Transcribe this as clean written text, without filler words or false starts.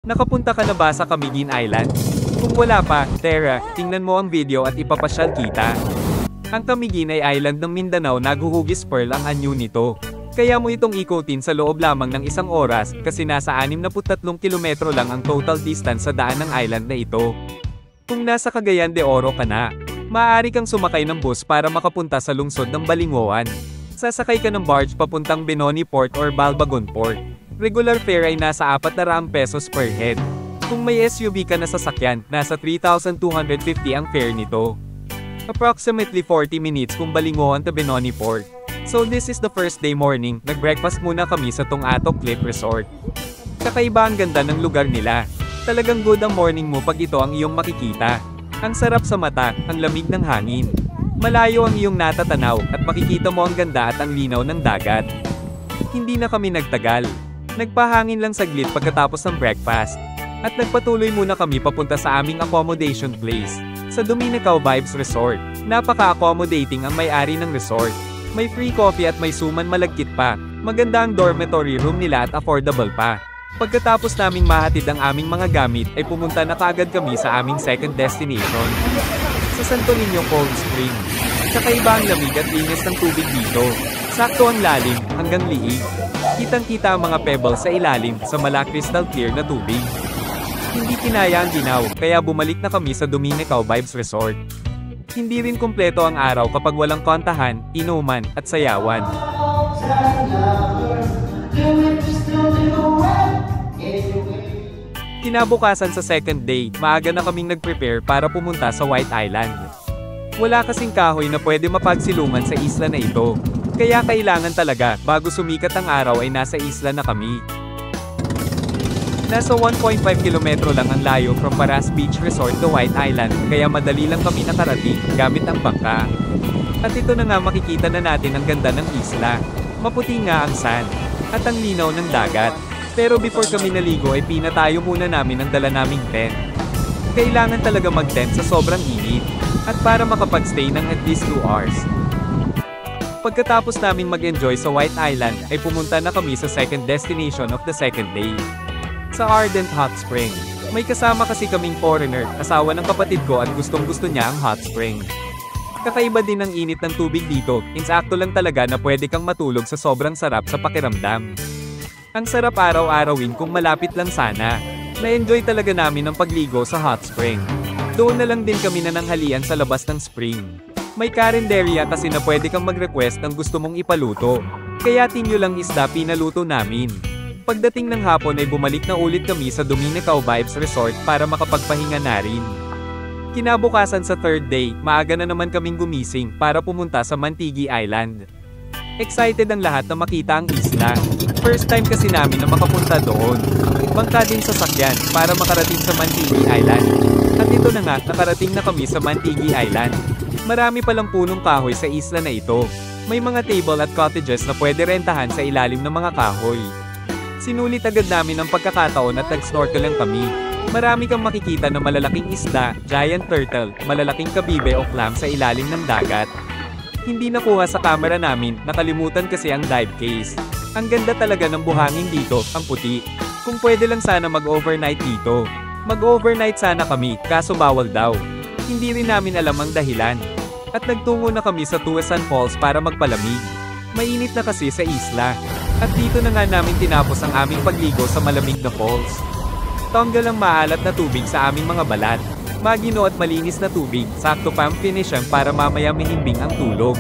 Nakapunta ka na ba sa Camiguin Island? Kung wala pa, tara, tingnan mo ang video at ipapasyal kita. Ang Camiguin ay island ng Mindanao, naghuhugis pearl ang anyo nito. Kaya mo itong ikutin sa loob lamang ng isang oras, kasi nasa 63 kilometro lang ang total distance sa daan ng island na ito. Kung nasa Cagayan de Oro ka na, maaari kang sumakay ng bus para makapunta sa lungsod ng Balinguan. Sasakay ka ng barge papuntang Benoni Port or Balbagon Port. Regular fare ay nasa 400 pesos per head. Kung may SUV ka na sasakyan, nasa 3,250 ang fare nito. Approximately 40 minutes kung Balinguan to Benoni Port. So this is the first day morning, nag-breakfast muna kami sa Tungatok Cliff Resort. Kakaiba ang ganda ng lugar nila. Talagang good ang morning mo pag ito ang iyong makikita. Ang sarap sa mata, ang lamig ng hangin. Malayo ang iyong natatanaw, at makikita mo ang ganda at ang linaw ng dagat. Hindi na kami nagtagal. Nagpahangin lang saglit pagkatapos ng breakfast. At nagpatuloy muna kami papunta sa aming accommodation place, sa Dominicao Vibes Resort. Napaka-accommodating ang may-ari ng resort. May free coffee at may suman malagkit pa. Maganda ang dormitory room nila at affordable pa. Pagkatapos naming mahatid ang aming mga gamit, ay pumunta na kaagad kami sa aming second destination, sa Santo Niño Cold Spring. Kakaiba ang lamig at linis ng tubig dito. Sakto ang lalim, hanggang liig. Kitang-kita ang mga pebbles sa ilalim, sa crystal clear na tubig. Hindi kinaya ang ginaw, kaya bumalik na kami sa Dominicao Vibes Resort. Hindi rin kumpleto ang araw kapag walang kantahan, inuman, at sayawan. Kinabukasan sa second day, maaga na kaming nag-prepare para pumunta sa White Island. Wala kasing kahoy na pwede mapagsilungan sa isla na ito. Kaya kailangan talaga, bago sumikat ang araw ay nasa isla na kami. Nasa 1.5 kilometro lang ang layo from Paras Beach Resort to White Island, kaya madali lang kami nakarating, gamit ang bangka. At ito na nga, makikita na natin ang ganda ng isla. Maputi nga ang sand, at ang linaw ng dagat. Pero before kami naligo ay pinatayo muna namin ang dala naming tent. Kailangan talaga mag-tent sa sobrang init, at para makapag-stay ng at least 2 hours. Pagkatapos namin mag-enjoy sa White Island, ay pumunta na kami sa second destination of the second day, sa Ardent Hot Spring. May kasama kasi kaming foreigner, asawa ng kapatid ko, at gustong-gusto niya ang hot spring. Kakaiba din ang init ng tubig dito, insakto lang talaga na pwede kang matulog sa sobrang sarap sa pakiramdam. Ang sarap araw-arawin kung malapit lang sana. Na-enjoy talaga namin ang pagligo sa hot spring. Doon na lang din kami nananghalian sa labas ng spring. May karinderya kasi na pwede kang mag-request ng gusto mong ipaluto. Kaya tinyo lang isda pinaluto namin. Pagdating ng hapon ay bumalik na ulit kami sa Dominicao Vibes Resort para makapagpahinga na rin. Kinabukasan sa third day, maaga na naman kaming gumising para pumunta sa Mantigi Island. Excited ang lahat na makita ang isla. First time kasi namin na makapunta doon. Bangka din sasakyan para makarating sa Mantigi Island. At ito na nga, nakarating na kami sa Mantigi Island. Marami palang punong kahoy sa isla na ito. May mga table at cottages na pwede rentahan sa ilalim ng mga kahoy. Sinulit agad namin ang pagkakataon at nag-snorkel lang kami. Marami kang makikita na malalaking isda, giant turtle, malalaking kabibe o clam sa ilalim ng dagat. Hindi nakuha sa camera namin, nakalimutan kasi ang dive case. Ang ganda talaga ng buhangin dito, ang puti. Kung pwede lang sana mag-overnight dito. Mag-overnight sana kami, kaso bawal daw. Hindi rin namin alam ang dahilan. At nagtungo na kami sa Tuasan Falls para magpalamig. Mainit na kasi sa isla. At dito na nga namin tinapos ang aming pagligo sa malamig na falls. Tanggal ang maalat na tubig sa aming mga balat. Magino at malinis na tubig, sakto pa ang finish para mamaya mahimbing ang tulog.